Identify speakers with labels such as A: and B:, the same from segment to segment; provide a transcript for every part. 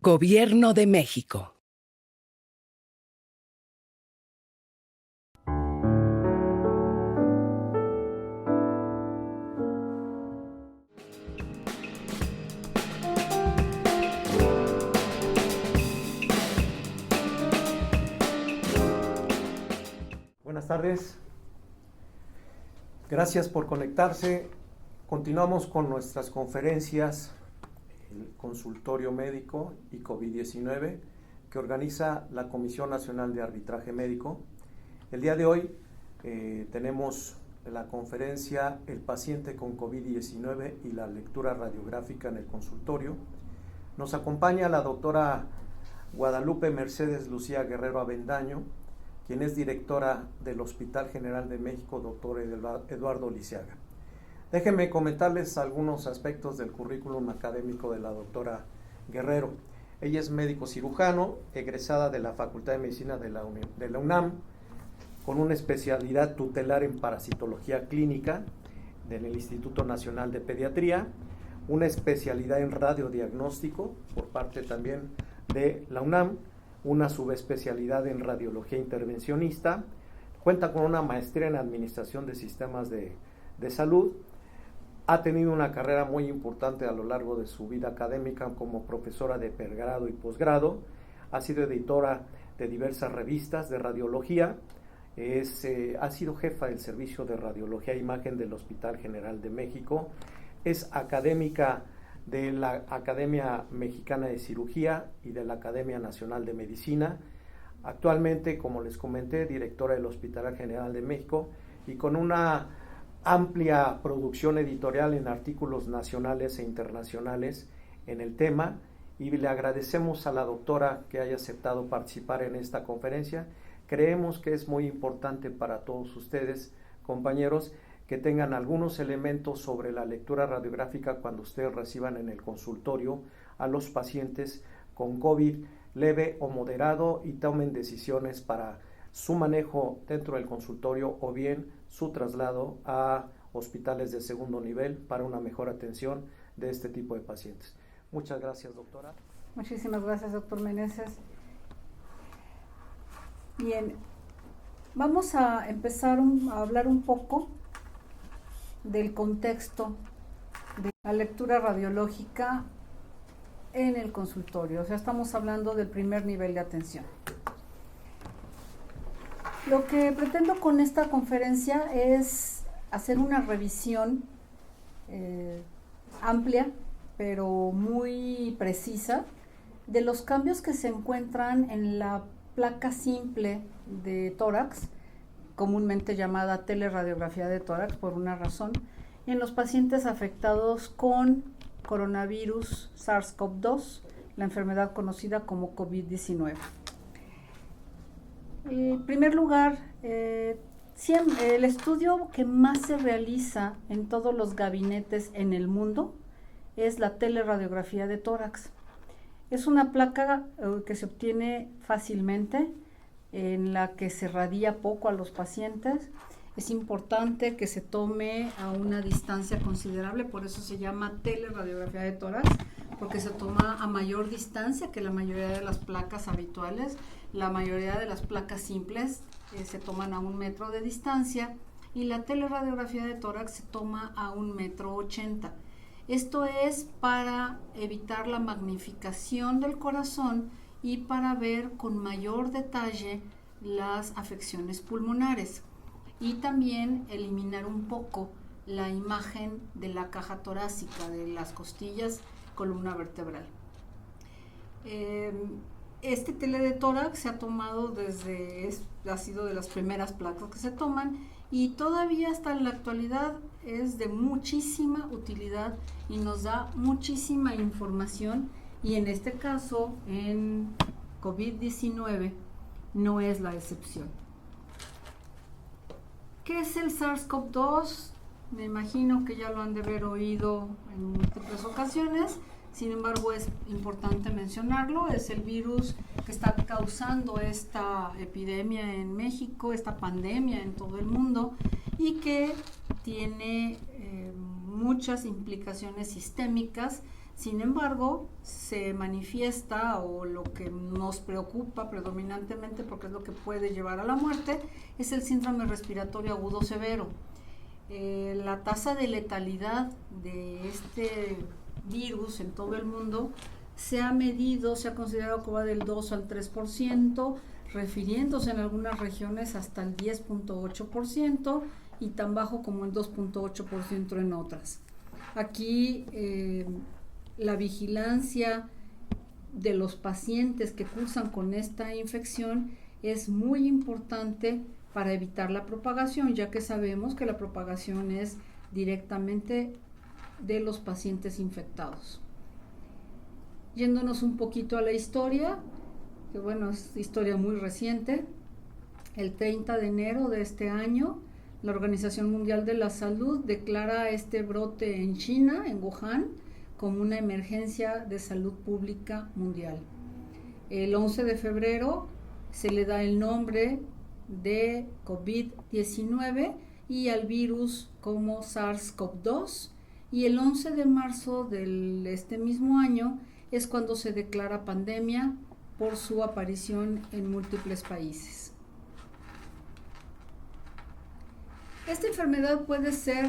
A: Gobierno de México.
B: Buenas tardes. Gracias por conectarse. Continuamos con nuestras conferencias, el consultorio médico y COVID-19 que organiza la Comisión Nacional de Arbitraje Médico. El día de hoy tenemos la conferencia El paciente con COVID-19 y la lectura radiográfica en el consultorio. Nos acompaña la doctora Guadalupe Mercedes Lucía Guerrero Avendaño, quien es directora del Hospital General de México, doctor Eduardo Lisiaga. Déjenme comentarles algunos aspectos del currículum académico de la doctora Guerrero. Ella es médico cirujano, egresada de la Facultad de Medicina de la UNAM, con una especialidad tutelar en parasitología clínica del Instituto Nacional de Pediatría, una especialidad en radiodiagnóstico por parte también de la UNAM, una subespecialidad en radiología intervencionista, cuenta con una maestría en administración de sistemas de salud, ha tenido una carrera muy importante a lo largo de su vida académica como profesora de pregrado y posgrado, ha sido editora de diversas revistas de radiología, ha sido jefa del servicio de radiología e imagen del Hospital General de México, es académica de la Academia Mexicana de Cirugía y de la Academia Nacional de Medicina. Actualmente, como les comenté, directora del Hospital General de México y con una amplia producción editorial en artículos nacionales e internacionales en el tema, y le agradecemos a la doctora que haya aceptado participar en esta conferencia. Creemos que es muy importante para todos ustedes, compañeros, que tengan algunos elementos sobre la lectura radiográfica cuando ustedes reciban en el consultorio a los pacientes con COVID leve o moderado y tomen decisiones para su manejo dentro del consultorio o bien su traslado a hospitales de segundo nivel para una mejor atención de este tipo de pacientes. Muchas gracias, doctora.
C: Muchísimas gracias, doctor Meneses. Bien, vamos a empezar a hablar un poco del contexto de la lectura radiológica en el consultorio. O sea, estamos hablando del primer nivel de atención. Lo que pretendo con esta conferencia es hacer una revisión amplia, pero muy precisa, de los cambios que se encuentran en la placa simple de tórax, comúnmente llamada teleradiografía de tórax por una razón, y en los pacientes afectados con coronavirus SARS-CoV-2, la enfermedad conocida como COVID-19. En primer lugar, el estudio que más se realiza en todos los gabinetes en el mundo es la teleradiografía de tórax. Es una placa que se obtiene fácilmente, en la que se radia poco a los pacientes. Es importante que se tome a una distancia considerable, por eso se llama teleradiografía de tórax, porque se toma a mayor distancia que la mayoría de las placas habituales. La mayoría de las placas simples se toman a 1 metro de distancia y la teleradiografía de tórax se toma a 1,80 m. Esto es para evitar la magnificación del corazón y para ver con mayor detalle las afecciones pulmonares y también eliminar un poco la imagen de la caja torácica, de las costillas, columna vertebral. Este tele de tórax se ha tomado ha sido de las primeras placas que se toman y todavía hasta en la actualidad es de muchísima utilidad y nos da muchísima información, y en este caso en COVID-19 no es la excepción. ¿Qué es el SARS-CoV-2? Me imagino que ya lo han de haber oído en múltiples ocasiones, sin embargo es importante mencionarlo. Es el virus que está causando esta epidemia en México, esta pandemia en todo el mundo, y que tiene muchas implicaciones sistémicas Sin embargo, se manifiesta, o lo que nos preocupa predominantemente, porque es lo que puede llevar a la muerte, es el síndrome respiratorio agudo severo. La tasa de letalidad de este virus en todo el mundo se ha medido, se ha considerado que va del 2 al 3%, refiriéndose en algunas regiones hasta el 10.8% y tan bajo como el 2.8% en otras. Aquí la vigilancia de los pacientes que cursan con esta infección es muy importante para evitar la propagación, ya que sabemos que la propagación es directamente de los pacientes infectados. Yéndonos un poquito a la historia, que bueno, es historia muy reciente, el 30 de enero de este año, la Organización Mundial de la Salud declara este brote en China, en Wuhan, como una emergencia de salud pública mundial. El 11 de febrero se le da el nombre de COVID-19 y al virus como SARS-CoV-2, y el 11 de marzo de este mismo año es cuando se declara pandemia por su aparición en múltiples países. Esta enfermedad puede ser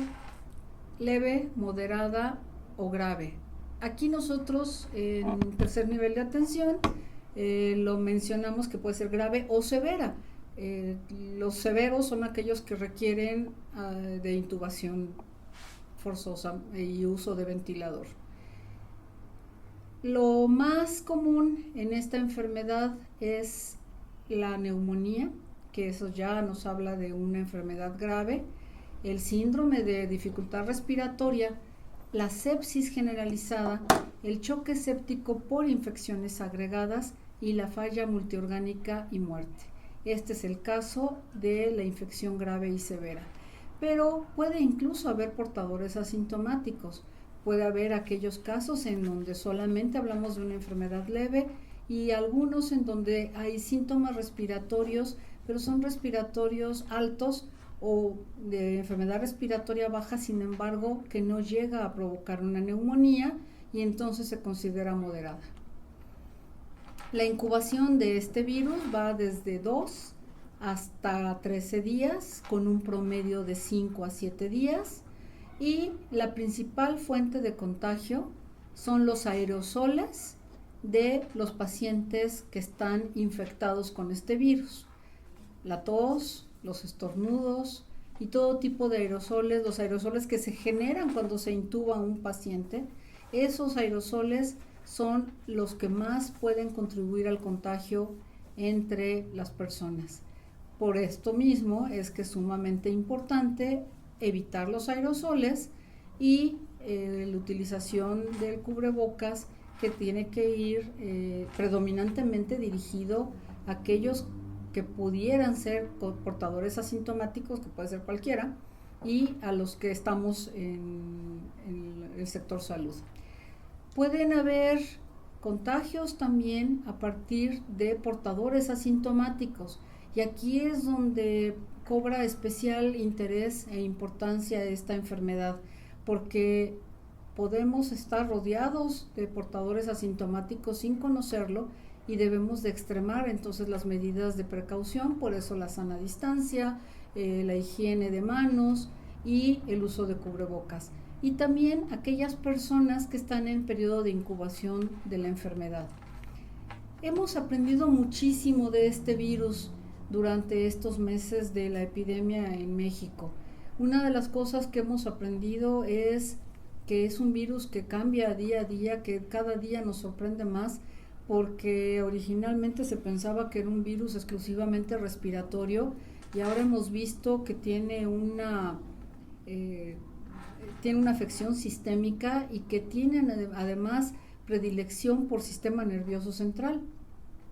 C: leve, moderada o grave. Aquí nosotros en tercer nivel de atención lo mencionamos que puede ser grave o severa. Los severos son aquellos que requieren de intubación forzosa y uso de ventilador. Lo más común en esta enfermedad es la neumonía, que eso ya nos habla de una enfermedad grave, el síndrome de dificultad respiratoria, la sepsis generalizada, el choque séptico por infecciones agregadas y la falla multiorgánica y muerte. Este es el caso de la infección grave y severa. Pero puede incluso haber portadores asintomáticos. Puede haber aquellos casos en donde solamente hablamos de una enfermedad leve y algunos en donde hay síntomas respiratorios, pero son respiratorios altos o de enfermedad respiratoria baja, sin embargo, que no llega a provocar una neumonía y entonces se considera moderada. La incubación de este virus va desde 2 hasta 13 días, con un promedio de 5 a 7 días, y la principal fuente de contagio son los aerosoles de los pacientes que están infectados con este virus. La tos, los estornudos y todo tipo de aerosoles, los aerosoles que se generan cuando se intuba a un paciente, esos aerosoles son los que más pueden contribuir al contagio entre las personas. Por esto mismo es que es sumamente importante evitar los aerosoles y la utilización del cubrebocas, que tiene que ir predominantemente dirigido a aquellos que pudieran ser portadores asintomáticos, que puede ser cualquiera, y a los que estamos en el sector salud. Pueden haber contagios también a partir de portadores asintomáticos, y aquí es donde cobra especial interés e importancia esta enfermedad, porque podemos estar rodeados de portadores asintomáticos sin conocerlo y debemos de extremar entonces las medidas de precaución, por eso la sana distancia, la higiene de manos y el uso de cubrebocas. Y también aquellas personas que están en periodo de incubación de la enfermedad. Hemos aprendido muchísimo de este virus durante estos meses de la epidemia en México. Una de las cosas que hemos aprendido es que es un virus que cambia día a día, que cada día nos sorprende más, porque originalmente se pensaba que era un virus exclusivamente respiratorio y ahora hemos visto que tiene una afección sistémica y que tiene además predilección por sistema nervioso central.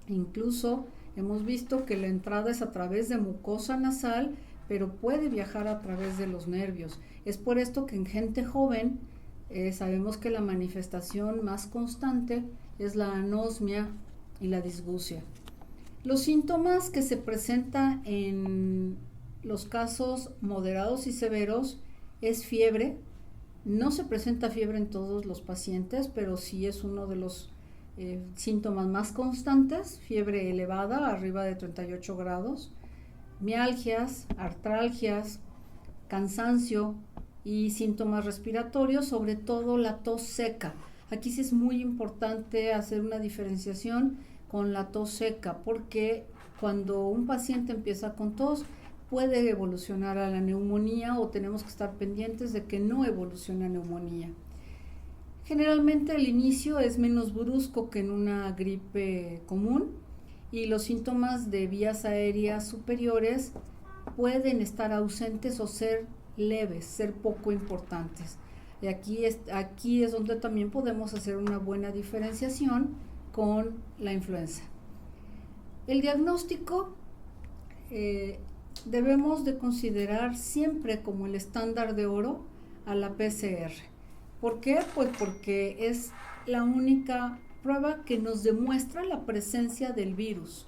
C: Incluso hemos visto que la entrada es a través de mucosa nasal, pero puede viajar a través de los nervios. Es por esto que en gente joven sabemos que la manifestación más constante es la anosmia y la disgusia. Los síntomas que se presentan en los casos moderados y severos es fiebre, No se presenta fiebre en todos los pacientes, pero sí es uno de los síntomas más constantes: fiebre elevada, arriba de 38 grados, mialgias, artralgias, cansancio y síntomas respiratorios, sobre todo la tos seca. Aquí sí es muy importante hacer una diferenciación con la tos seca, porque cuando un paciente empieza con tos puede evolucionar a la neumonía, o tenemos que estar pendientes de que no evolucione a neumonía. Generalmente el inicio es menos brusco que en una gripe común, y los síntomas de vías aéreas superiores pueden estar ausentes o ser leves, ser poco importantes. Y aquí es donde también podemos hacer una buena diferenciación con la influenza. El diagnóstico debemos de considerar siempre como el estándar de oro a la PCR. ¿Por qué? Pues porque es la única prueba que nos demuestra la presencia del virus.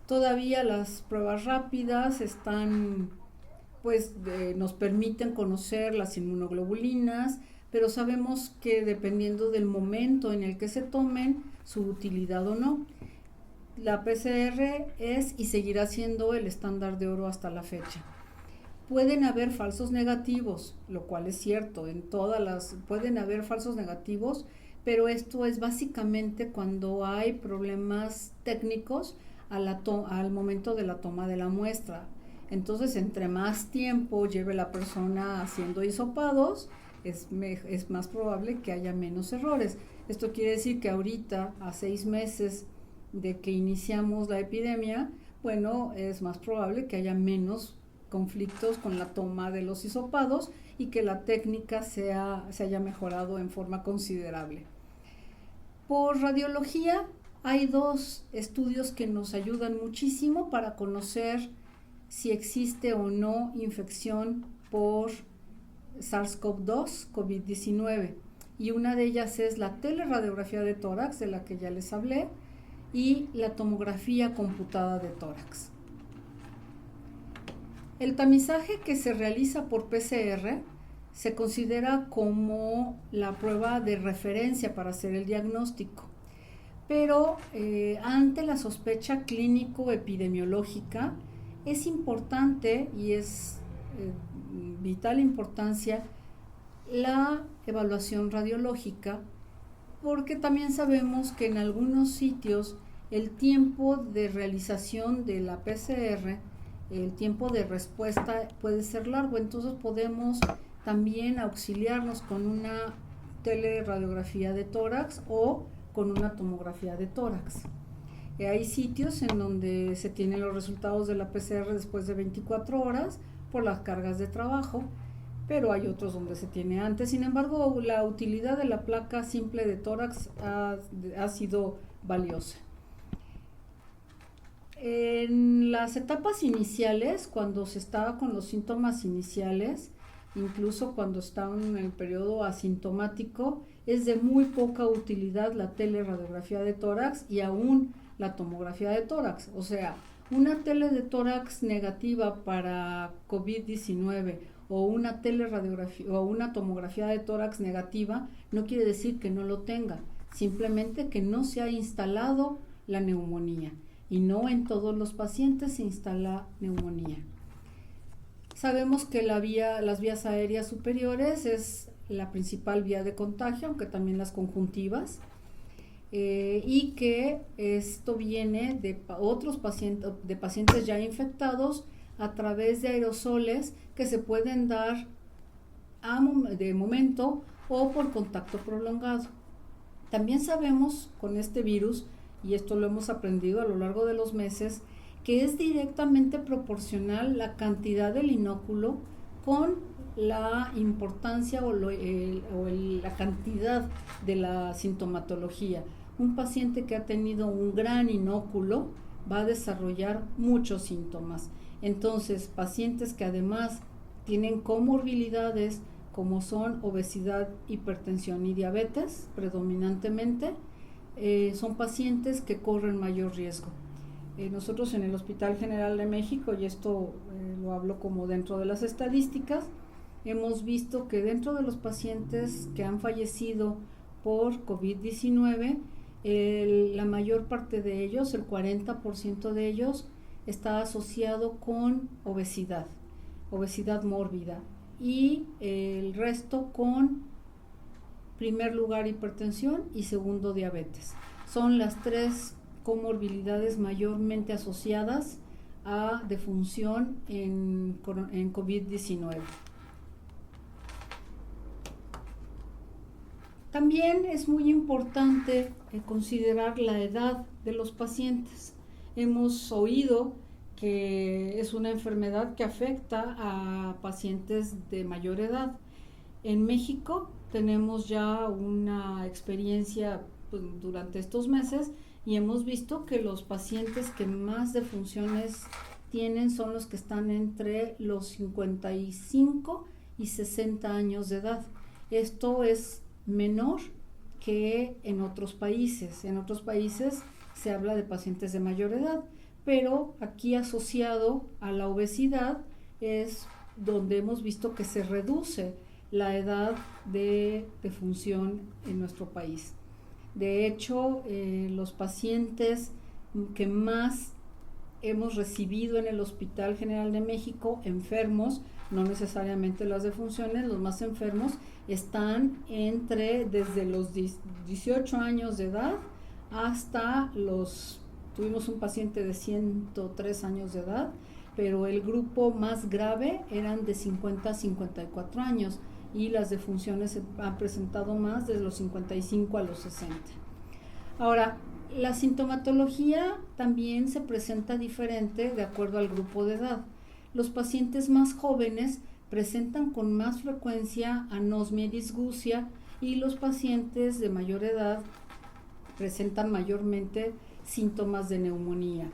C: Todavía las pruebas rápidas nos permiten conocer las inmunoglobulinas, pero sabemos que dependiendo del momento en el que se tomen, su utilidad o no. La PCR es y seguirá siendo el estándar de oro hasta la fecha. Pueden haber falsos negativos, lo cual es cierto, pueden haber falsos negativos, pero esto es básicamente cuando hay problemas técnicos al momento de la toma de la muestra. Entonces, entre más tiempo lleve la persona haciendo hisopados, es más probable que haya menos errores. Esto quiere decir que ahorita, a 6 meses de que iniciamos la epidemia, es más probable que haya menos conflictos con la toma de los hisopados y que la técnica se haya mejorado en forma considerable. Por radiología hay 2 estudios que nos ayudan muchísimo para conocer si existe o no infección por SARS-CoV-2, COVID-19, y una de ellas es la teleradiografía de tórax, de la que ya les hablé, y la tomografía computada de tórax. El tamizaje que se realiza por PCR se considera como la prueba de referencia para hacer el diagnóstico, pero ante la sospecha clínico-epidemiológica es importante y es vital importancia la evaluación radiológica, porque también sabemos que en algunos sitios el tiempo de realización de la PCR, el tiempo de respuesta puede ser largo. Entonces podemos también auxiliarnos con una teleradiografía de tórax o con una tomografía de tórax. Hay sitios en donde se tienen los resultados de la PCR después de 24 horas por las cargas de trabajo, pero hay otros donde se tiene antes. Sin embargo, la utilidad de la placa simple de tórax ha sido valiosa. En las etapas iniciales, cuando se estaba con los síntomas iniciales, incluso cuando está en el periodo asintomático, es de muy poca utilidad la teleradiografía de tórax y aún la tomografía de tórax. O sea, una tele de tórax negativa para COVID-19 o una teleradiografía o una tomografía de tórax negativa no quiere decir que no lo tenga, simplemente que no se ha instalado la neumonía, y no en todos los pacientes se instala neumonía. Sabemos que las vías aéreas superiores es la principal vía de contagio, aunque también las conjuntivas, y que esto viene de otros pacientes ya infectados a través de aerosoles que se pueden dar de momento o por contacto prolongado. También sabemos con este virus, y esto lo hemos aprendido a lo largo de los meses, que es directamente proporcional la cantidad del inóculo con la importancia o la cantidad de la sintomatología. Un paciente que ha tenido un gran inóculo va a desarrollar muchos síntomas. Entonces, pacientes que además tienen comorbilidades como son obesidad, hipertensión y diabetes predominantemente, son pacientes que corren mayor riesgo. Nosotros en el Hospital General de México, y esto lo hablo como dentro de las estadísticas, hemos visto que dentro de los pacientes que han fallecido por COVID-19, la mayor parte de ellos, el 40% de ellos, está asociado con obesidad mórbida, y el resto con primer lugar hipertensión y segundo diabetes. Son las 3 comorbilidades mayormente asociadas a defunción en COVID-19. También es muy importante considerar la edad de los pacientes. Hemos oído que es una enfermedad que afecta a pacientes de mayor edad. En México tenemos ya una experiencia durante estos meses y hemos visto que los pacientes que más defunciones tienen son los que están entre los 55 y 60 años de edad. Esto es menor que en otros países. En otros países se habla de pacientes de mayor edad, pero aquí asociado a la obesidad es donde hemos visto que se reduce la edad de defunción en nuestro país. De hecho, los pacientes que más hemos recibido en el Hospital General de México, enfermos, no necesariamente las defunciones, los más enfermos están desde los 18 años de edad hasta tuvimos un paciente de 103 años de edad, pero el grupo más grave eran de 50 a 54 años y las defunciones se han presentado más desde los 55 a los 60. Ahora, la sintomatología también se presenta diferente de acuerdo al grupo de edad. Los pacientes más jóvenes presentan con más frecuencia anosmia y disgusia, y los pacientes de mayor edad presentan mayormente síntomas de neumonía.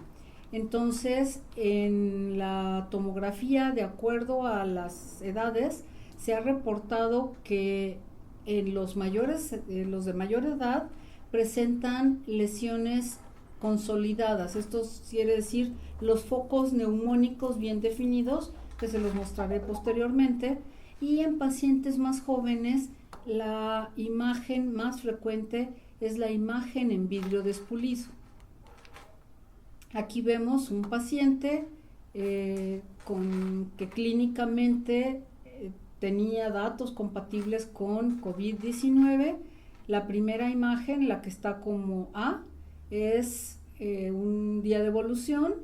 C: Entonces, en la tomografía, de acuerdo a las edades, se ha reportado que en los de mayor edad presentan lesiones consolidadas. Esto quiere decir los focos neumónicos bien definidos, que se los mostraré posteriormente, y en pacientes más jóvenes la imagen más frecuente es la imagen en vidrio despulido. Aquí vemos un paciente que clínicamente tenía datos compatibles con COVID-19. La primera imagen, la que está como A, es un día de evolución.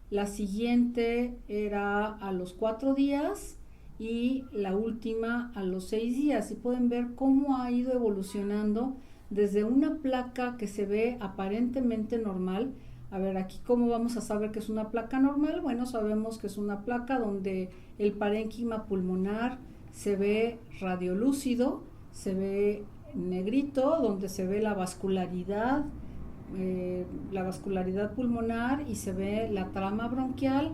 C: La siguiente era a los 4 días y la última a los 6 días. Y pueden ver cómo ha ido evolucionando desde una placa que se ve aparentemente normal. A ver, aquí cómo vamos a saber que es una placa normal. Bueno, sabemos que es una placa donde el parénquima pulmonar se ve radiolúcido, se ve negrito, donde se ve la vascularidad pulmonar, y se ve la trama bronquial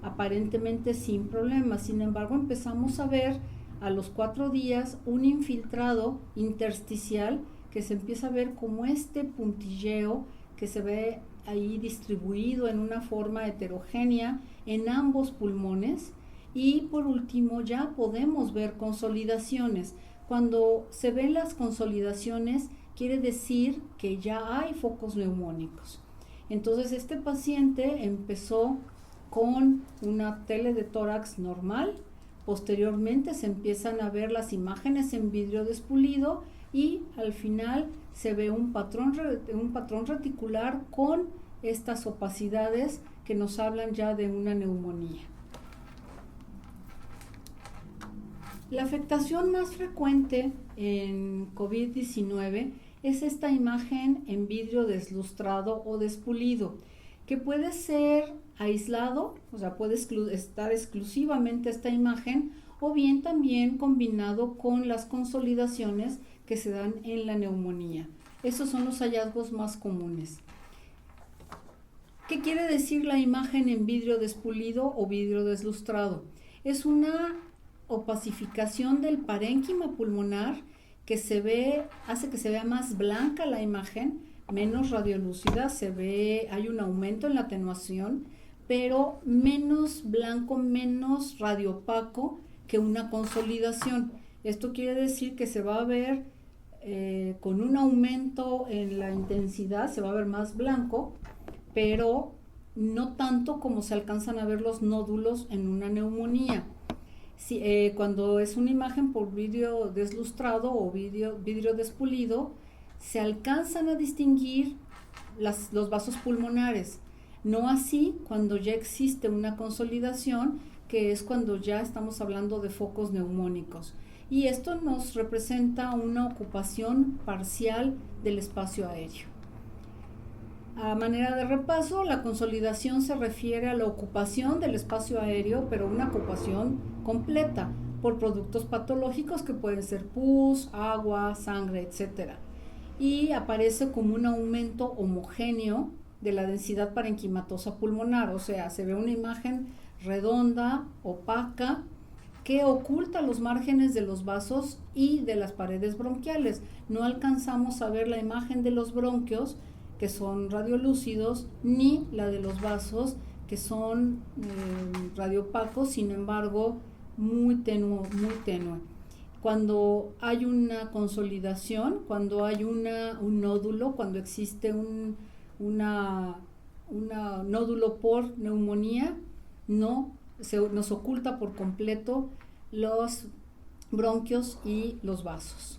C: aparentemente sin problemas. Sin embargo, empezamos a ver a los 4 días un infiltrado intersticial que se empieza a ver como este puntilleo que se ve ahí distribuido en una forma heterogénea en ambos pulmones. Y por último ya podemos ver consolidaciones. Cuando se ven las consolidaciones quiere decir que ya hay focos neumónicos. Entonces este paciente empezó con una tele de tórax normal, posteriormente se empiezan a ver las imágenes en vidrio despulido y al final se ve un patrón reticular con estas opacidades que nos hablan ya de una neumonía. La afectación más frecuente en COVID-19 es esta imagen en vidrio deslustrado o despulido, que puede ser aislado, o sea, puede estar exclusivamente esta imagen, o bien también combinado con las consolidaciones que se dan en la neumonía. Esos son los hallazgos más comunes. ¿Qué quiere decir la imagen en vidrio despulido o vidrio deslustrado? Es una opacificación del parénquima pulmonar que hace que se vea más blanca la imagen, menos radiolúcida, hay un aumento en la atenuación, pero menos blanco, menos radioopaco que una consolidación. Esto quiere decir que se va a ver con un aumento en la intensidad, se va a ver más blanco, pero no tanto como se alcanzan a ver los nódulos en una neumonía. Si, cuando es una imagen por vidrio deslustrado o vidrio despulido, se alcanzan a distinguir los vasos pulmonares. No así cuando ya existe una consolidación, que es cuando ya estamos hablando de focos neumónicos. Y esto nos representa una ocupación parcial del espacio aéreo. A manera de repaso, la consolidación se refiere a la ocupación del espacio aéreo, pero una ocupación completa por productos patológicos que pueden ser pus, agua, sangre, etc. Y aparece como un aumento homogéneo de la densidad parenquimatosa pulmonar, o sea, se ve una imagen redonda, opaca, que oculta los márgenes de los vasos y de las paredes bronquiales. No alcanzamos a ver la imagen de los bronquios, que son radiolúcidos, ni la de los vasos, que son radiopacos, sin embargo, muy tenue. Cuando hay una consolidación, cuando hay un nódulo, cuando existe un nódulo por neumonía, nos oculta por completo los bronquios y los vasos.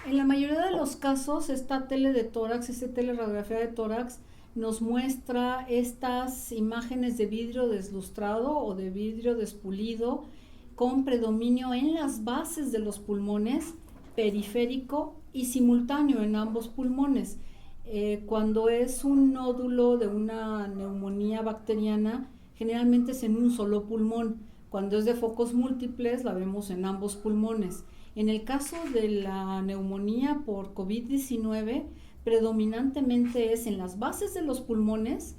C: En la mayoría de los casos, esta teleradiografía de tórax, nos muestra estas imágenes de vidrio deslustrado o de vidrio despulido con predominio en las bases de los pulmones, periférico y simultáneo en ambos pulmones. Cuando es un nódulo de una neumonía bacteriana, generalmente es en un solo pulmón. Cuando es de focos múltiples, la vemos en ambos pulmones. En el caso de la neumonía por COVID-19, predominantemente es en las bases de los pulmones,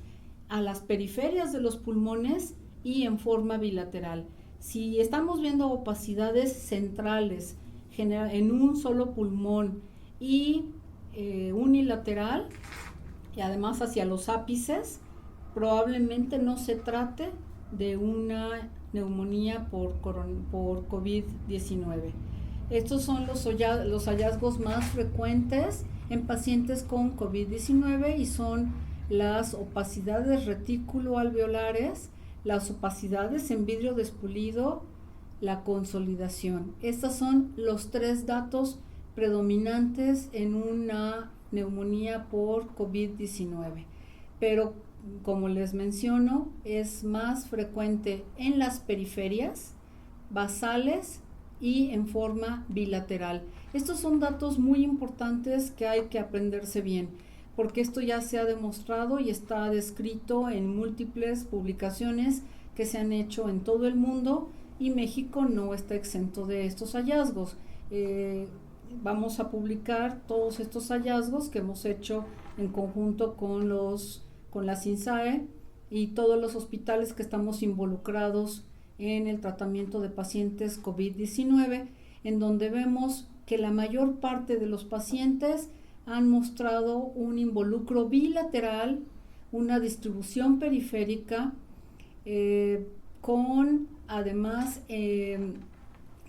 C: a las periferias de los pulmones y en forma bilateral. Si estamos viendo opacidades centrales en un solo pulmón y unilateral, y además hacia los ápices, probablemente no se trate de una neumonía por COVID-19. Estos son los hallazgos más frecuentes en pacientes con COVID-19 y son las opacidades retículo-alveolares, las opacidades en vidrio despulido, la consolidación. Estos son los 3 datos predominantes en una neumonía por COVID-19. Pero, como les menciono, es más frecuente en las periferias, basales y en forma bilateral. Estos son datos muy importantes que hay que aprenderse bien, porque esto ya se ha demostrado y está descrito en múltiples publicaciones que se han hecho en todo el mundo, y México no está exento de estos hallazgos. Vamos a publicar todos estos hallazgos que hemos hecho en conjunto con la CINSAE y todos los hospitales que estamos involucrados en el tratamiento de pacientes COVID-19, en donde vemos que la mayor parte de los pacientes han mostrado un involucro bilateral, una distribución periférica, con además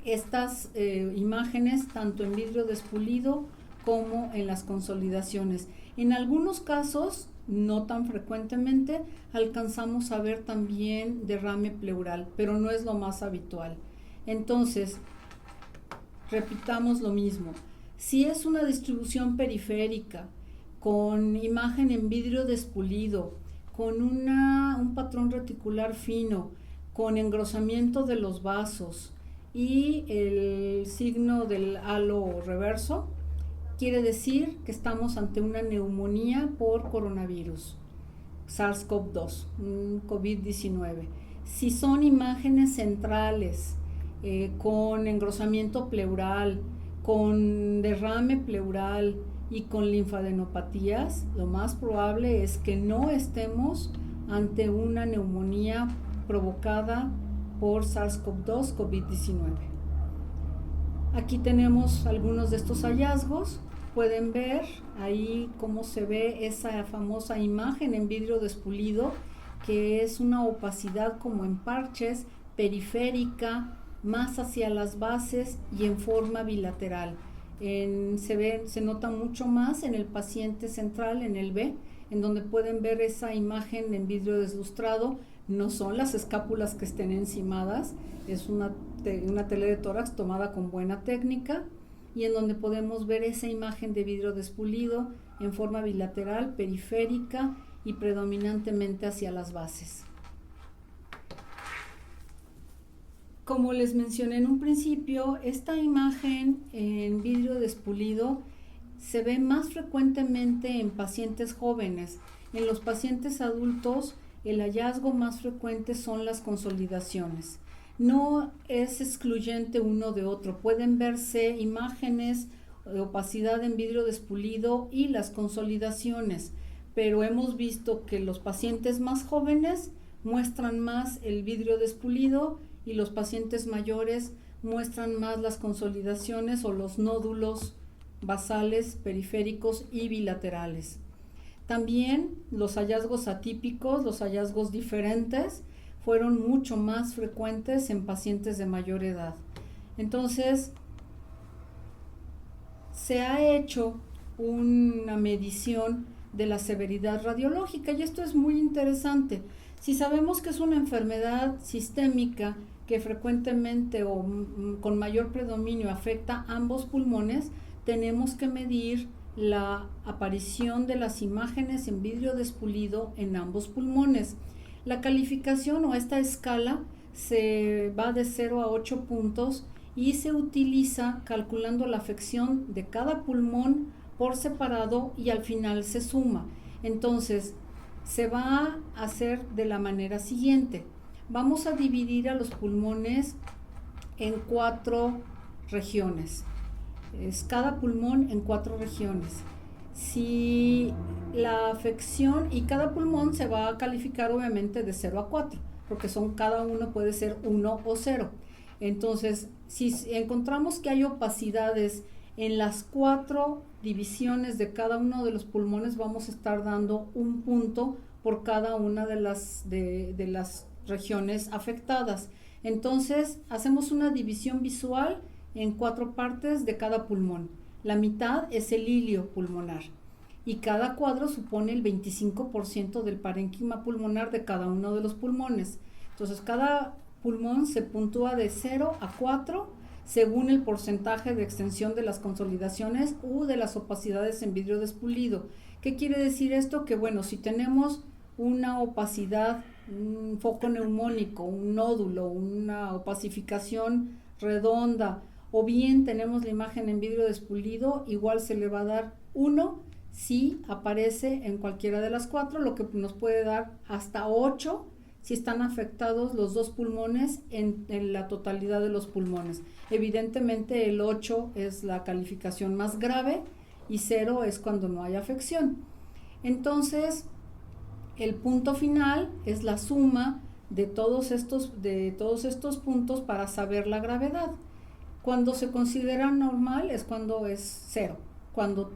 C: estas imágenes tanto en vidrio despulido como en las consolidaciones. En algunos casos, no tan frecuentemente, alcanzamos a ver también derrame pleural, pero no es lo más habitual. Entonces, repitamos lo mismo. Si es una distribución periférica, con imagen en vidrio despulido, con un patrón reticular fino, con engrosamiento de los vasos y el signo del halo reverso, quiere decir que estamos ante una neumonía por coronavirus, SARS-CoV-2, COVID-19. Si son imágenes centrales, con engrosamiento pleural, con derrame pleural y con linfadenopatías, lo más probable es que no estemos ante una neumonía provocada por SARS-CoV-2, COVID-19. Aquí tenemos algunos de estos hallazgos. Pueden ver ahí cómo se ve esa famosa imagen en vidrio despulido, que es una opacidad como en parches, periférica, más hacia las bases y en forma bilateral. Se nota mucho más en el paciente central, en el B, en donde pueden ver esa imagen en vidrio deslustrado. No son las escápulas que estén encimadas, es una tele de tórax tomada con buena técnica, y en donde podemos ver esa imagen de vidrio despulido en forma bilateral, periférica y predominantemente hacia las bases. Como les mencioné en un principio, esta imagen en vidrio despulido se ve más frecuentemente en pacientes jóvenes. En los pacientes adultos, el hallazgo más frecuente son las consolidaciones. No es excluyente uno de otro. Pueden verse imágenes de opacidad en vidrio despulido y las consolidaciones, pero hemos visto que los pacientes más jóvenes muestran más el vidrio despulido y los pacientes mayores muestran más las consolidaciones o los nódulos basales, periféricos y bilaterales. También los hallazgos atípicos, los hallazgos diferentes, fueron mucho más frecuentes en pacientes de mayor edad. Entonces, se ha hecho una medición de la severidad radiológica y esto es muy interesante. Si sabemos que es una enfermedad sistémica que frecuentemente o con mayor predominio afecta ambos pulmones, tenemos que medir la aparición de las imágenes en vidrio despulido en ambos pulmones. La calificación o esta escala se va de 0 a 8 puntos y se utiliza calculando la afección de cada pulmón por separado y al final se suma. Entonces, se va a hacer de la manera siguiente. Vamos a dividir a los pulmones en 4 regiones. Es cada pulmón en 4 regiones. Si la afección, y cada pulmón se va a calificar obviamente de 0 a 4, porque cada uno puede ser 1 o 0. Entonces, si encontramos que hay opacidades en las 4 divisiones de cada uno de los pulmones, vamos a estar dando un punto por cada una de las regiones afectadas. Entonces, hacemos una división visual en 4 partes de cada pulmón. La mitad es el hilio pulmonar y cada cuadro supone el 25% del parénquima pulmonar de cada uno de los pulmones. Entonces, cada pulmón se puntúa de 0 a 4 según el porcentaje de extensión de las consolidaciones u de las opacidades en vidrio despulido. ¿Qué quiere decir esto? Que bueno, si tenemos una opacidad, un foco neumónico, un nódulo, una opacificación redonda, o bien tenemos la imagen en vidrio despulido, igual se le va a dar 1 si aparece en cualquiera de las 4, lo que nos puede dar hasta 8 si están afectados los 2 pulmones en la totalidad de los pulmones. Evidentemente el 8 es la calificación más grave y 0 es cuando no hay afección. Entonces, el punto final es la suma de todos estos puntos para saber la gravedad. Cuando se considera normal es cuando es 0, cuando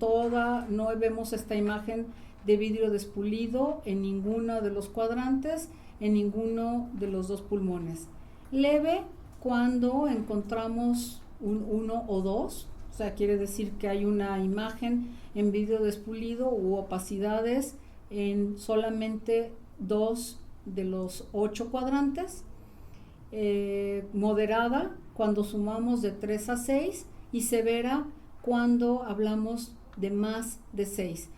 C: no vemos esta imagen de vidrio despulido en ninguno de los cuadrantes, en ninguno de los 2 pulmones. Leve cuando encontramos un 1 o 2, o sea, quiere decir que hay una imagen en vidrio despulido u opacidades en solamente 2 de los 8 cuadrantes. Moderada cuando sumamos de 3 a 6 y severa cuando hablamos de más de 6.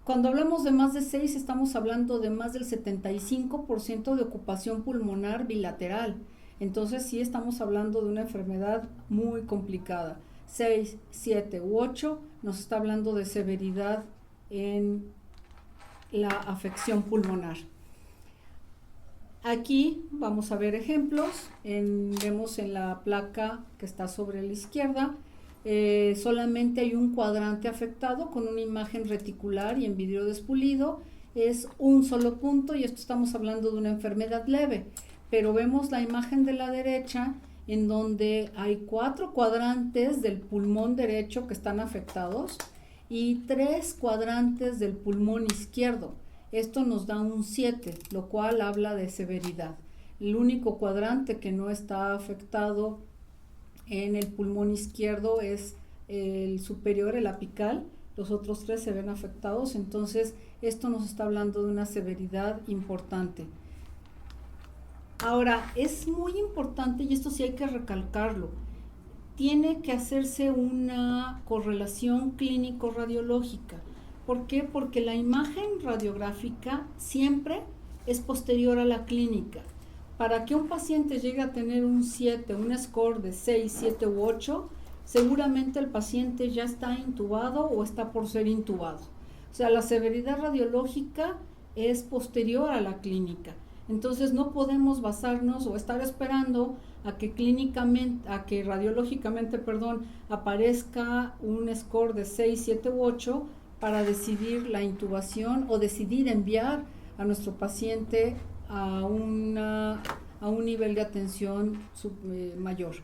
C: Cuando hablamos de más de 6 estamos hablando de más del 75% de ocupación pulmonar bilateral. Entonces sí estamos hablando de una enfermedad muy complicada. 6, 7 u 8 nos está hablando de severidad en la afección pulmonar. Aquí vamos a ver ejemplos. Vemos en la placa que está sobre la izquierda, solamente hay un cuadrante afectado con una imagen reticular y en vidrio despulido. Es un solo punto y esto estamos hablando de una enfermedad leve. Pero vemos la imagen de la derecha en donde hay 4 cuadrantes del pulmón derecho que están afectados y 3 cuadrantes del pulmón izquierdo. Esto nos da un 7, lo cual habla de severidad. El único cuadrante que no está afectado en el pulmón izquierdo es el superior, el apical. Los otros 3 se ven afectados, entonces esto nos está hablando de una severidad importante. Ahora, es muy importante, y esto sí hay que recalcarlo, tiene que hacerse una correlación clínico-radiológica. ¿Por qué? Porque la imagen radiográfica siempre es posterior a la clínica. Para que un paciente llegue a tener un 7, un score de 6, 7 u 8, seguramente el paciente ya está intubado o está por ser intubado. O sea, la severidad radiológica es posterior a la clínica. Entonces no podemos basarnos o estar esperando a que radiológicamente, aparezca un score de 6, 7 u 8 para decidir la intubación o decidir enviar a nuestro paciente a un nivel de atención mayor.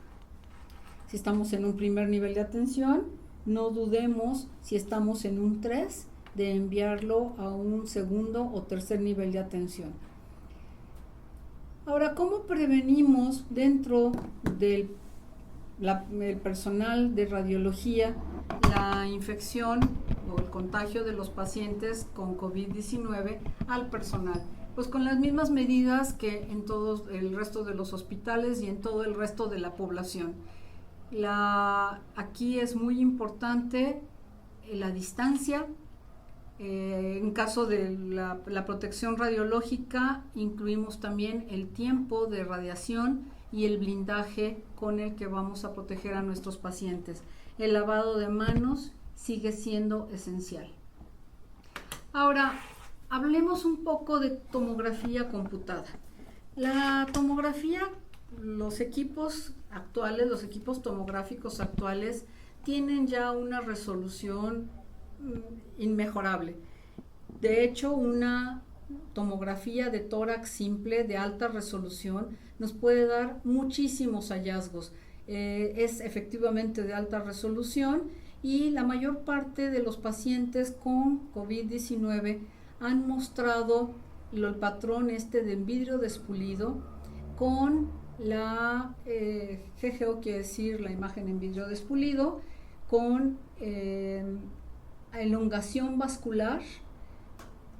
C: Si estamos en un primer nivel de atención, no dudemos, si estamos en un 3, de enviarlo a un segundo o tercer nivel de atención. Ahora, ¿cómo prevenimos dentro del personal de radiología la infección o el contagio de los pacientes con COVID-19 al personal? Pues con las mismas medidas que en todo el resto de los hospitales y en todo el resto de la población. Aquí es muy importante la distancia. En caso de la protección radiológica, incluimos también el tiempo de radiación y el blindaje con el que vamos a proteger a nuestros pacientes. El lavado de manos sigue siendo esencial. Ahora, hablemos un poco de tomografía computada. La tomografía, los equipos tomográficos actuales tienen ya una resolución inmejorable. De hecho, una tomografía de tórax simple de alta resolución nos puede dar muchísimos hallazgos. Es efectivamente de alta resolución y la mayor parte de los pacientes con COVID-19 han mostrado el patrón del vidrio despulido con la GGO, quiere decir la imagen en vidrio despulido, con elongación vascular,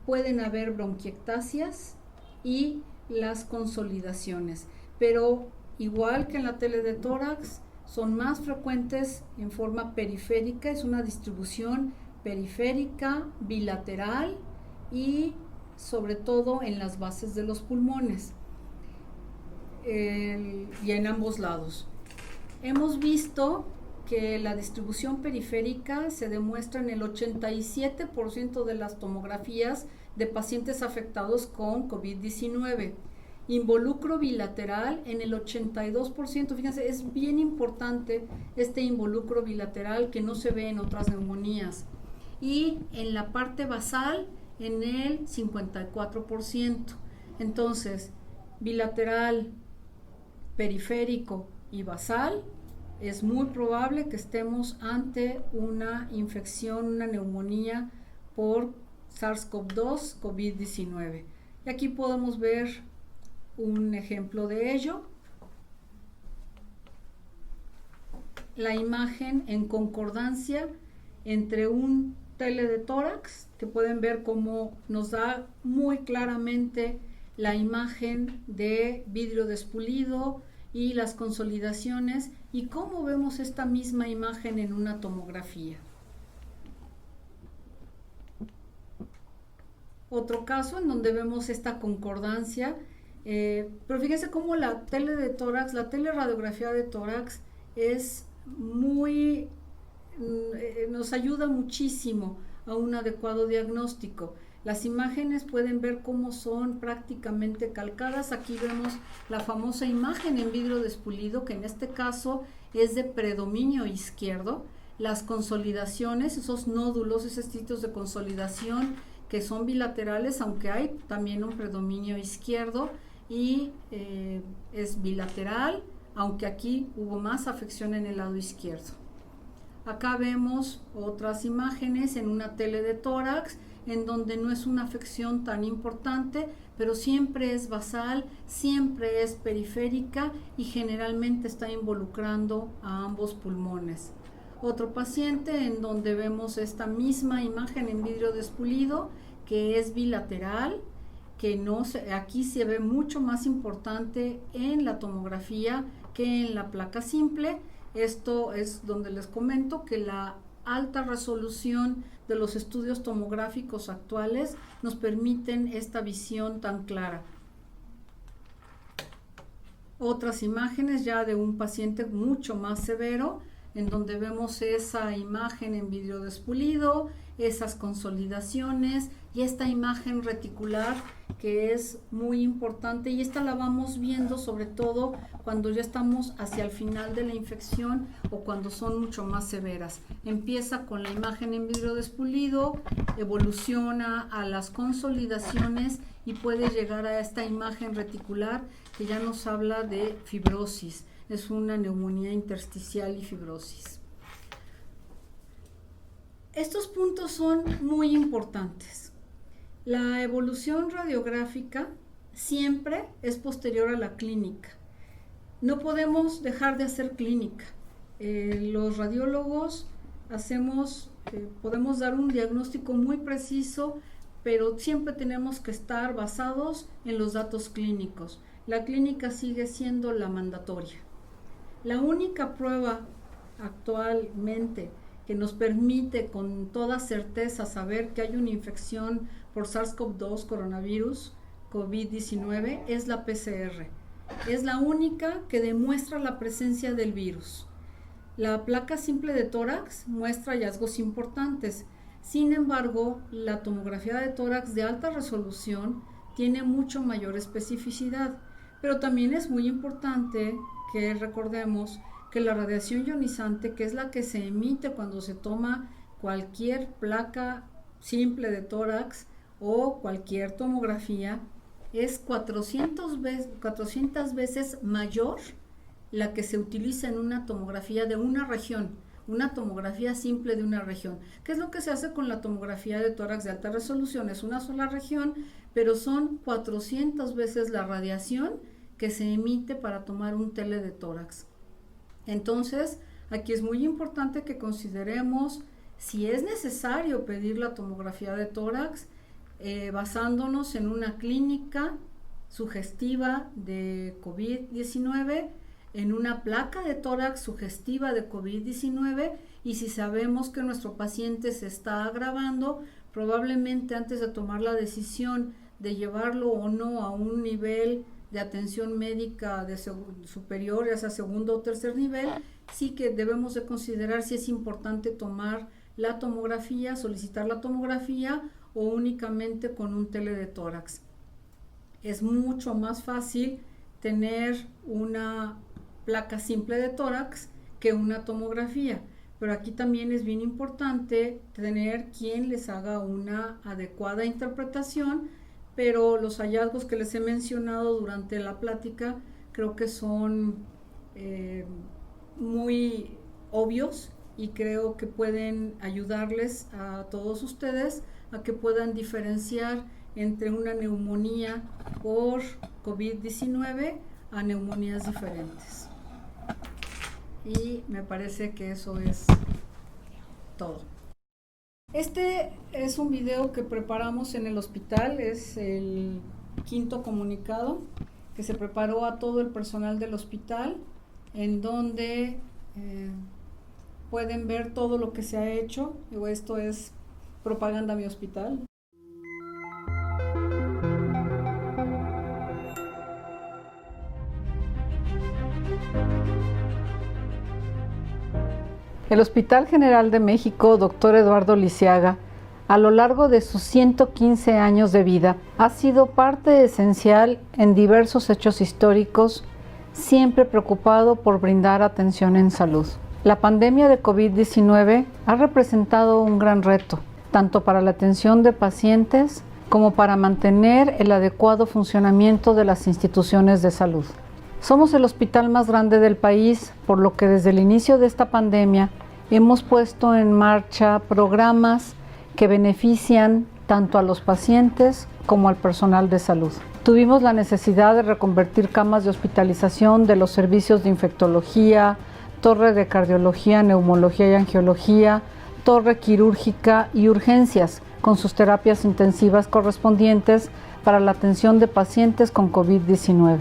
C: pueden haber bronquiectasias y las consolidaciones, pero igual que en la tele de tórax, son más frecuentes en forma periférica, es una distribución periférica, bilateral y sobre todo en las bases de los pulmones y en ambos lados. Hemos visto que la distribución periférica se demuestra en el 87% de las tomografías de pacientes afectados con COVID-19. Involucro bilateral en el 82%. Fíjense, es bien importante este involucro bilateral que no se ve en otras neumonías. Y en la parte basal en el 54%. Entonces, bilateral, periférico y basal, es muy probable que estemos ante una infección, una neumonía por SARS-CoV-2, COVID-19. Y aquí podemos ver un ejemplo de ello. La imagen en concordancia entre un tele de tórax, que pueden ver cómo nos da muy claramente la imagen de vidrio despulido y las consolidaciones, y cómo vemos esta misma imagen en una tomografía. Otro caso en donde vemos esta concordancia, pero fíjense cómo la tele de tórax, la teleradiografía de tórax es muy, nos ayuda muchísimo a un adecuado diagnóstico. Las imágenes pueden ver cómo son prácticamente calcadas. Aquí vemos la famosa imagen en vidrio despulido, que en este caso es de predominio izquierdo. Las consolidaciones, esos nódulos, esos sitios de consolidación que son bilaterales, aunque hay también un predominio izquierdo, y es bilateral, aunque aquí hubo más afección en el lado izquierdo. Acá vemos otras imágenes en una tele de tórax, en donde no es una afección tan importante, pero siempre es basal, siempre es periférica y generalmente está involucrando a ambos pulmones. Otro paciente en donde vemos esta misma imagen en vidrio despulido, que es bilateral, que aquí se ve mucho más importante en la tomografía que en la placa simple. Esto es donde les comento que la alta resolución de los estudios tomográficos actuales nos permiten esta visión tan clara. Otras imágenes ya de un paciente mucho más severo, en donde vemos esa imagen en vidrio despulido, esas consolidaciones y esta imagen reticular que es muy importante, y esta la vamos viendo sobre todo cuando ya estamos hacia el final de la infección o cuando son mucho más severas. Empieza con la imagen en vidrio despulido, evoluciona a las consolidaciones y puede llegar a esta imagen reticular que ya nos habla de fibrosis. Es una neumonía intersticial y fibrosis. Estos puntos son muy importantes. La evolución radiográfica siempre es posterior a la clínica. No podemos dejar de hacer clínica. Los radiólogos podemos dar un diagnóstico muy preciso, pero siempre tenemos que estar basados en los datos clínicos. La clínica sigue siendo la mandatoria. La única prueba actualmente que nos permite con toda certeza saber que hay una infección por SARS-CoV-2 coronavirus COVID-19 es la PCR. Es la única que demuestra la presencia del virus. La placa simple de tórax muestra hallazgos importantes. Sin embargo, la tomografía de tórax de alta resolución tiene mucho mayor especificidad, pero también es muy importante que recordemos que la radiación ionizante, que es la que se emite cuando se toma cualquier placa simple de tórax o cualquier tomografía, es 400 veces mayor la que se utiliza en una tomografía de una región, una tomografía simple de una región. ¿Qué es lo que se hace con la tomografía de tórax de alta resolución? Es una sola región, pero son 400 veces la radiación que se emite para tomar un tele de tórax. Entonces, aquí es muy importante que consideremos si es necesario pedir la tomografía de tórax, basándonos en una clínica sugestiva de COVID-19, en una placa de tórax sugestiva de COVID-19, y si sabemos que nuestro paciente se está agravando, probablemente antes de tomar la decisión de llevarlo o no a un nivel de atención médica de superior, ya sea segundo o tercer nivel, sí que debemos de considerar si es importante tomar la tomografía, solicitar la tomografía o únicamente con un tele de tórax. Es mucho más fácil tener una placa simple de tórax que una tomografía, pero aquí también es bien importante tener quien les haga una adecuada interpretación, pero los hallazgos que les he mencionado durante la plática creo que son muy obvios y creo que pueden ayudarles a todos ustedes a que puedan diferenciar entre una neumonía por COVID-19 a neumonías diferentes. Y me parece que eso es todo. Este es un video que preparamos en el hospital, es el 5º comunicado que se preparó a todo el personal del hospital, en donde pueden ver todo lo que se ha hecho. Esto es propaganda mi hospital. El Hospital General de México, Dr. Eduardo Lisiaga, a lo largo de sus 115 años de vida, ha sido parte esencial en diversos hechos históricos, siempre preocupado por brindar atención en salud. La pandemia de COVID-19 ha representado un gran reto, tanto para la atención de pacientes como para mantener el adecuado funcionamiento de las instituciones de salud. Somos el hospital más grande del país, por lo que desde el inicio de esta pandemia hemos puesto en marcha programas que benefician tanto a los pacientes como al personal de salud. Tuvimos la necesidad de reconvertir camas de hospitalización de los servicios de infectología, torre de cardiología, neumología y angiología, torre quirúrgica y urgencias, con sus terapias intensivas correspondientes para la atención de pacientes con COVID-19.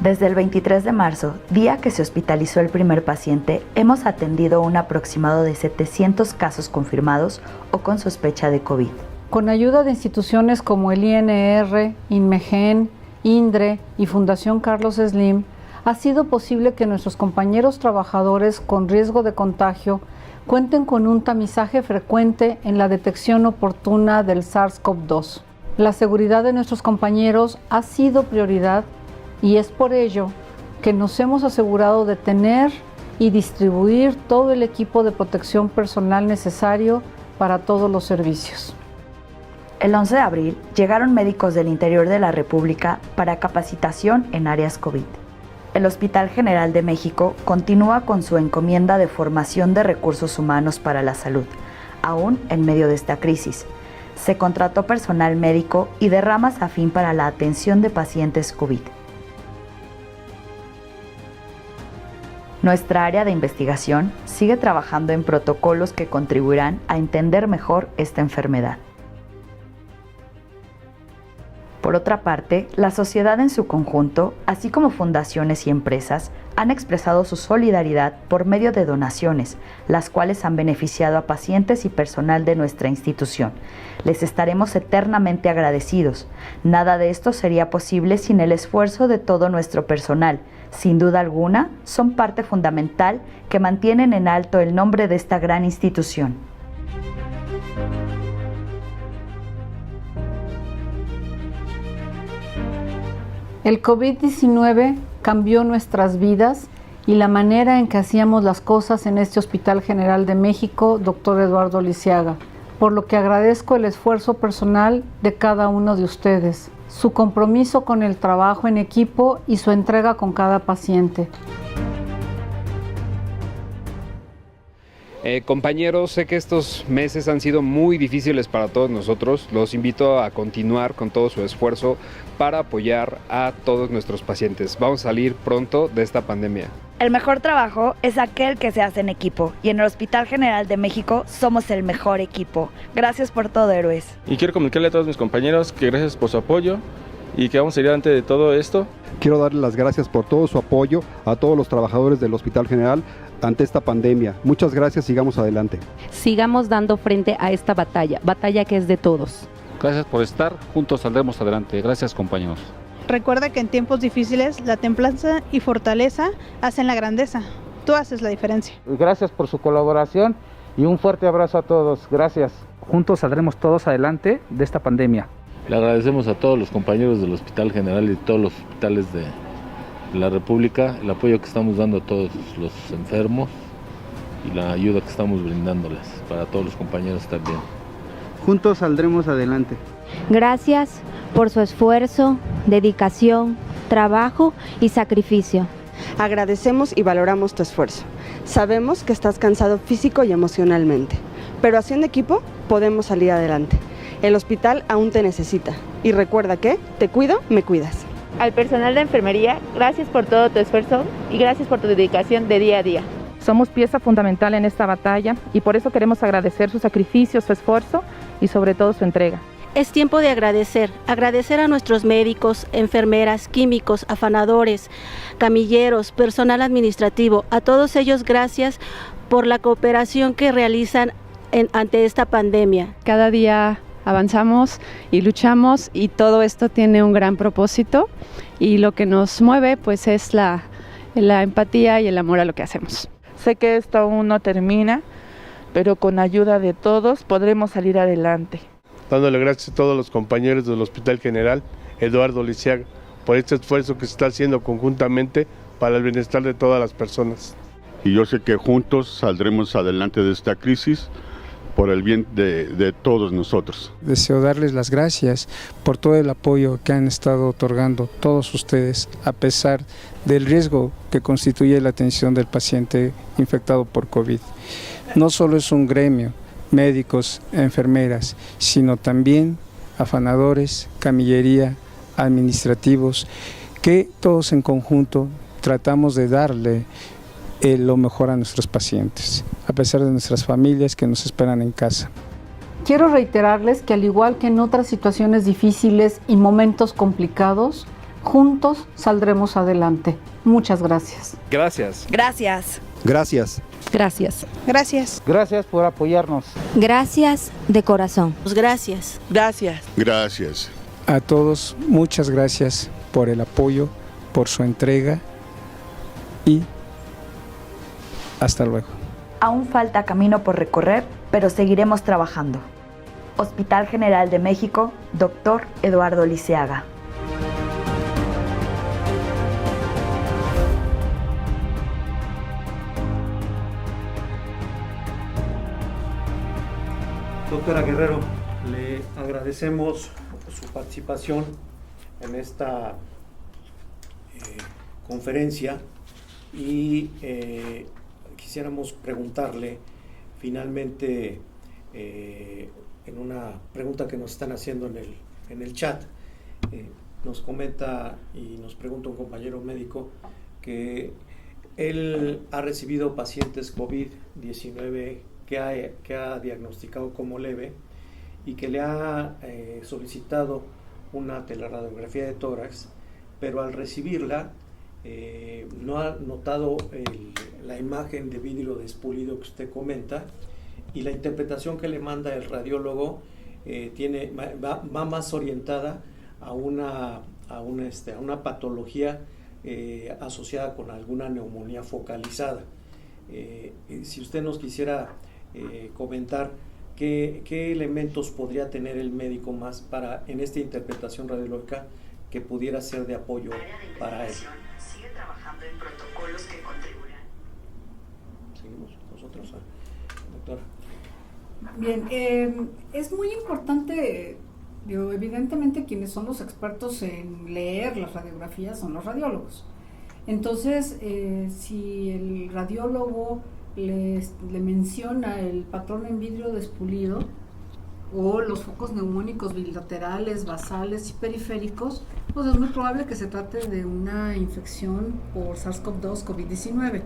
D: Desde el 23 de marzo, día que se hospitalizó el primer paciente, hemos atendido un aproximado de 700 casos confirmados o con sospecha de COVID.
C: Con ayuda de instituciones como el INR, INMEGEN, INDRE y Fundación Carlos Slim, ha sido posible que nuestros compañeros trabajadores con riesgo de contagio cuenten con un tamizaje frecuente en la detección oportuna del SARS-CoV-2. La seguridad de nuestros compañeros ha sido prioridad y es por ello que nos hemos asegurado de tener y distribuir todo el equipo de protección personal necesario para todos los servicios.
D: El 11 de abril llegaron médicos del interior de la República para capacitación en áreas COVID. El Hospital General de México continúa con su encomienda de formación de recursos humanos para la salud, aún en medio de esta crisis. Se contrató personal médico y de ramas afín para la atención de pacientes COVID. Nuestra área de investigación sigue trabajando en protocolos que contribuirán a entender mejor esta enfermedad. Por otra parte, la sociedad en su conjunto, así como fundaciones y empresas, han expresado su solidaridad por medio de donaciones, las cuales han beneficiado a pacientes y personal de nuestra institución. Les estaremos eternamente agradecidos. Nada de esto sería posible sin el esfuerzo de todo nuestro personal. Sin duda alguna, son parte fundamental que mantienen en alto el nombre de esta gran institución.
C: El COVID-19 cambió nuestras vidas y la manera en que hacíamos las cosas en este Hospital General de México, Dr. Eduardo Lisiaga, por lo que agradezco el esfuerzo personal de cada uno de ustedes, su compromiso con el trabajo en equipo y su entrega con cada paciente.
E: Compañeros, sé que estos meses han sido muy difíciles para todos nosotros. Los invito a continuar con todo su esfuerzo para apoyar a todos nuestros pacientes. Vamos a salir pronto de esta pandemia.
D: El mejor trabajo es aquel que se hace en equipo, y en el Hospital General de México somos el mejor equipo. Gracias por todo, héroes.
F: Y quiero comunicarle a todos mis compañeros que gracias por su apoyo y que vamos a seguir adelante de todo esto.
G: Quiero darles las gracias por todo su apoyo a todos los trabajadores del Hospital General ante esta pandemia. Muchas gracias, sigamos adelante.
H: Sigamos dando frente a esta batalla que es de todos.
I: Gracias por estar, juntos saldremos adelante. Gracias, compañeros.
J: Recuerda que en tiempos difíciles la templanza y fortaleza hacen la grandeza. Tú haces la diferencia.
K: Gracias por su colaboración y un fuerte abrazo a todos. Gracias.
L: Juntos saldremos todos adelante de esta pandemia.
M: Le agradecemos a todos los compañeros del Hospital General y todos los hospitales de la República el apoyo que estamos dando a todos los enfermos y la ayuda que estamos brindándoles para todos los compañeros también.
N: Juntos saldremos adelante.
O: Gracias por su esfuerzo, dedicación, trabajo y sacrificio.
P: Agradecemos y valoramos tu esfuerzo. Sabemos que estás cansado físico y emocionalmente, pero haciendo equipo podemos salir adelante. El hospital aún te necesita y recuerda que te cuido, me cuidas.
Q: Al personal de enfermería, gracias por todo tu esfuerzo y gracias por tu dedicación de día a día.
R: Somos pieza fundamental en esta batalla y por eso queremos agradecer su sacrificio, su esfuerzo y sobre todo su entrega.
S: Es tiempo de agradecer a nuestros médicos, enfermeras, químicos, afanadores, camilleros, personal administrativo, a todos ellos gracias por la cooperación que realizan ante esta pandemia.
T: Cada día avanzamos y luchamos y todo esto tiene un gran propósito y lo que nos mueve pues es la empatía y el amor a lo que hacemos.
D: Sé que esto aún no termina, pero con ayuda de todos podremos salir adelante.
O: Dándole gracias a todos los compañeros del Hospital General Eduardo Lisiaga por este esfuerzo que se está haciendo conjuntamente para el bienestar de todas las personas.
A: Y yo sé que juntos saldremos adelante de esta crisis
G: por el bien de todos nosotros.
U: Deseo darles las gracias por todo el apoyo que han estado otorgando todos ustedes, a pesar del riesgo que constituye la atención del paciente infectado por COVID. No solo es un gremio, médicos, enfermeras, sino también afanadores, camillería, administrativos, que todos en conjunto tratamos de darle lo mejor a nuestros pacientes, a pesar de nuestras familias que nos esperan en casa.
C: Quiero reiterarles que al igual que en otras situaciones difíciles y momentos complicados, juntos saldremos adelante. Muchas gracias.
E: Gracias.
D: Gracias.
G: Gracias.
H: Gracias.
J: Gracias.
K: Gracias por apoyarnos.
S: Gracias de corazón.
Q: Gracias.
A: Gracias.
O: Gracias.
U: A todos, muchas gracias por el apoyo, por su entrega y hasta luego.
D: Aún falta camino por recorrer, pero seguiremos trabajando. Hospital General de México, Dr. Eduardo Liceaga.
B: Doctora Guerrero, le agradecemos su participación en esta conferencia y quisiéramos preguntarle finalmente en una pregunta que nos están haciendo en el chat. Nos comenta y nos pregunta un compañero médico que él ha recibido pacientes COVID-19 que ha diagnosticado como leve y que le ha solicitado una teleradiografía de tórax, pero al recibirla no ha notado la imagen de vidrio despulido que usted comenta, y la interpretación que le manda el radiólogo va más orientada a una patología asociada con alguna neumonía focalizada. Si usted nos quisiera comentar qué elementos podría tener el médico más en esta interpretación radiológica que pudiera ser de apoyo para él.
D: Sigue trabajando en protocolos que contribuirán.
B: Seguimos nosotros, doctora.
C: Bien, es muy importante, evidentemente quienes son los expertos en leer las radiografías son los radiólogos. Entonces, si el radiólogo le menciona el patrón en vidrio despulido o los focos neumónicos bilaterales, basales y periféricos, pues es muy probable que se trate de una infección por SARS-CoV-2, COVID-19.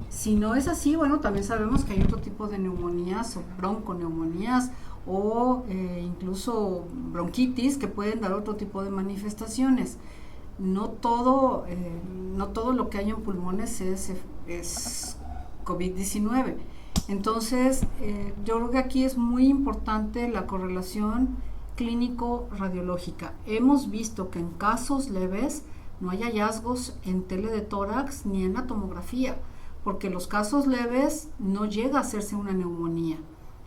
C: Si no es así, bueno, también sabemos que hay otro tipo de neumonías o bronconeumonías o incluso bronquitis que pueden dar otro tipo de manifestaciones. No todo lo que hay en pulmones es COVID-19. Entonces, yo creo que aquí es muy importante la correlación clínico-radiológica. Hemos visto que en casos leves no hay hallazgos en tele de tórax ni en la tomografía, porque los casos leves no llega a hacerse una neumonía.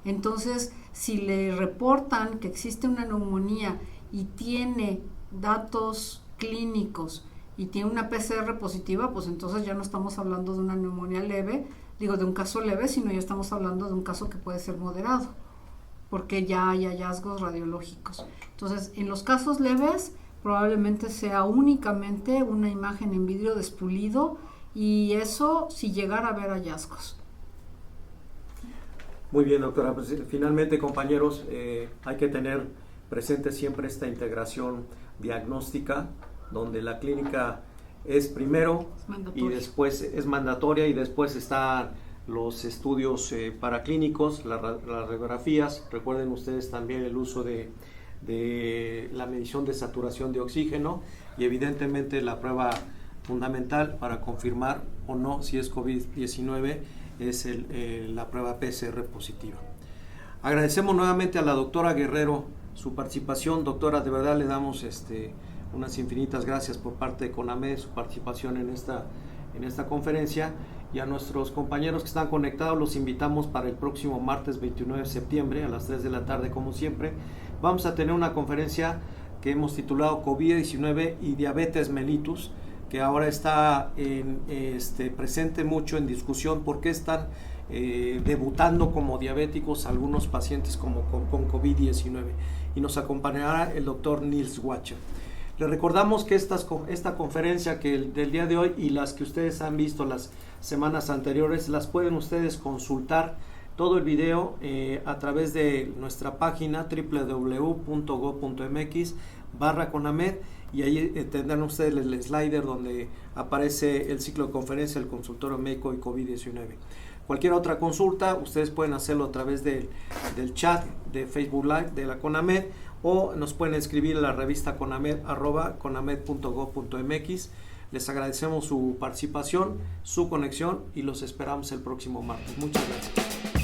C: Entonces, si le reportan que existe una neumonía y tiene datos clínicos y tiene una PCR positiva, pues entonces ya no estamos hablando de una neumonía leve, de un caso leve, sino ya estamos hablando de un caso que puede ser moderado, porque ya hay hallazgos radiológicos. Entonces, en los casos leves, probablemente sea únicamente una imagen en vidrio despulido, y eso si llegara a haber hallazgos.
B: Muy bien, doctora. Pues, finalmente, compañeros, hay que tener presente siempre esta integración diagnóstica, donde la clínica es primero y después es mandatoria, y después están los estudios paraclínicos, las radiografías. Recuerden ustedes también el uso de la medición de saturación de oxígeno y evidentemente la prueba fundamental para confirmar o no si es COVID-19 es la prueba PCR positiva. Agradecemos nuevamente a la doctora Guerrero su participación. Doctora, de verdad le damos unas infinitas gracias por parte de CONAMED, su participación en esta conferencia, y a nuestros compañeros que están conectados los invitamos para el próximo martes 29 de septiembre a las 3 de la tarde, como siempre. Vamos a tener una conferencia que hemos titulado COVID-19 y diabetes mellitus, que ahora está presente mucho en discusión. ¿Por qué es tan debutando como diabéticos algunos pacientes con COVID-19, y nos acompañará el doctor Nils Wacher. Les recordamos que esta conferencia del día de hoy y las que ustedes han visto las semanas anteriores, las pueden ustedes consultar todo el video a través de nuestra página www.go.mx/CONAMED, y ahí tendrán ustedes el slider donde aparece el ciclo de conferencia del consultorio médico y COVID-19. Cualquier otra consulta, ustedes pueden hacerlo a través del chat de Facebook Live de la CONAMED, o nos pueden escribir a la revista conamed@conamed.go.mx. Les agradecemos su participación, su conexión, y los esperamos el próximo martes. Muchas gracias.